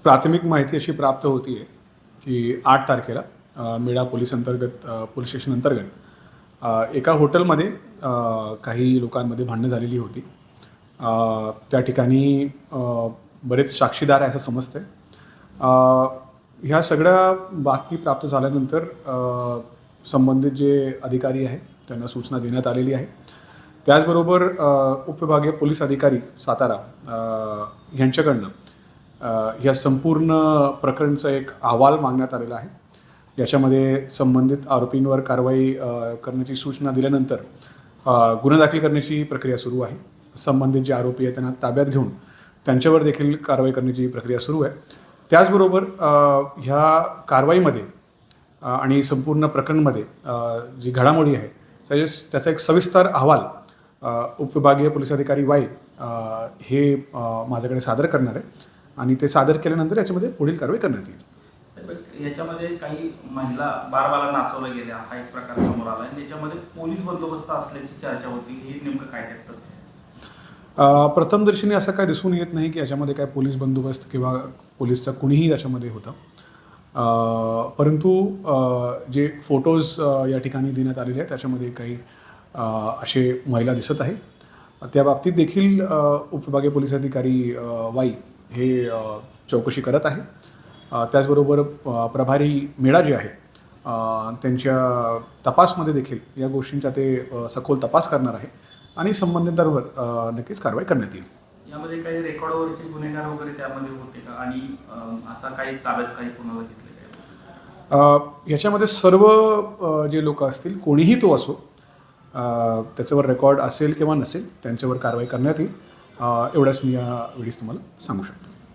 प्राथमिक माहिती अशी प्राप्त होती आहे की 8 तारखेला मेढा पोलीस स्टेशन अंतर्गत एका हॉटेलमध्ये काही लोकांमध्ये भांडणं झालेली होती. त्या ठिकाणी बरेच साक्षीदार आहे असं समजतं आहे. ह्या सगळ्या बातमी प्राप्त झाल्यानंतर संबंधित जे अधिकारी आहेत त्यांना सूचना देण्यात आलेली आहे. त्याचबरोबर उपविभागीय पोलीस अधिकारी सातारा यांच्याकडनं या संपूर्ण प्रकरणचा एक अहवाल मागण्यात आलेला आहे. याच्यामध्ये संबंधित आरोपींवर कारवाई करण्याची सूचना दिल्यानंतर गुन्हा दाखल करण्याची प्रक्रिया सुरू आहे. संबंधित जे आरोपी आहेत त्यांना ताब्यात घेऊन त्यांच्यावर देखील कारवाई करण्याची प्रक्रिया सुरू आहे. त्याचबरोबर ह्या कारवाईमध्ये आणि संपूर्ण प्रकरणमध्ये जी घडामोडी आहे त्याचा एक सविस्तर अहवाल उपविभागीय पोलीस अधिकारी वाई हे माझ्याकडे सादर करणार आहे आणि ते सादर केल्यानंतर याच्यामध्ये पुढील कारवाई करण्यात येईल. याच्यामध्ये काही महिला बारबाला नाचवल्या गेल्या हा एक प्रकार समोर आला आणि त्याच्यामध्ये पोलीस बंदोबस्त असल्याची चर्चा होती. हे नेमकं काय त्यात? प्रथमदर्शनी असं काय दिसून येत नाही की याच्यामध्ये काय पोलीस बंदोबस्त किंवा पोलीसचा कुणीही याच्यामध्ये होता. परंतु जे फोटोज या ठिकाणी देण्यात आलेले आहेत त्याच्यामध्ये काही असे महिला दिसत आहे. त्या बाबतीत देखील उपविभागीय पोलीस अधिकारी वाई हे चौकशी करत आहे. त्याचबरोबर प्रभारी मेढा जे आहे त्यांच्या तपासमध्ये देखील या गोष्टींचा ते सखोल तपास करणार आहे आणि संबंधितांवर नक्कीच कारवाई करण्यात येईल. यामध्ये काही रेकॉर्डवरचे गुन्हेगार वगैरे त्यामध्ये होते का आणि आता काही ताब्यात काही पुन्हा घेतले काय? याच्यामध्ये सर्व जे लोक असतील कोणीही तो असो त्याच्यावर रेकॉर्ड असेल किंवा नसेल त्यांच्यावर कारवाई करण्यात येईल. एवढंच मी या वेळेस तुम्हाला सांगू शकतो.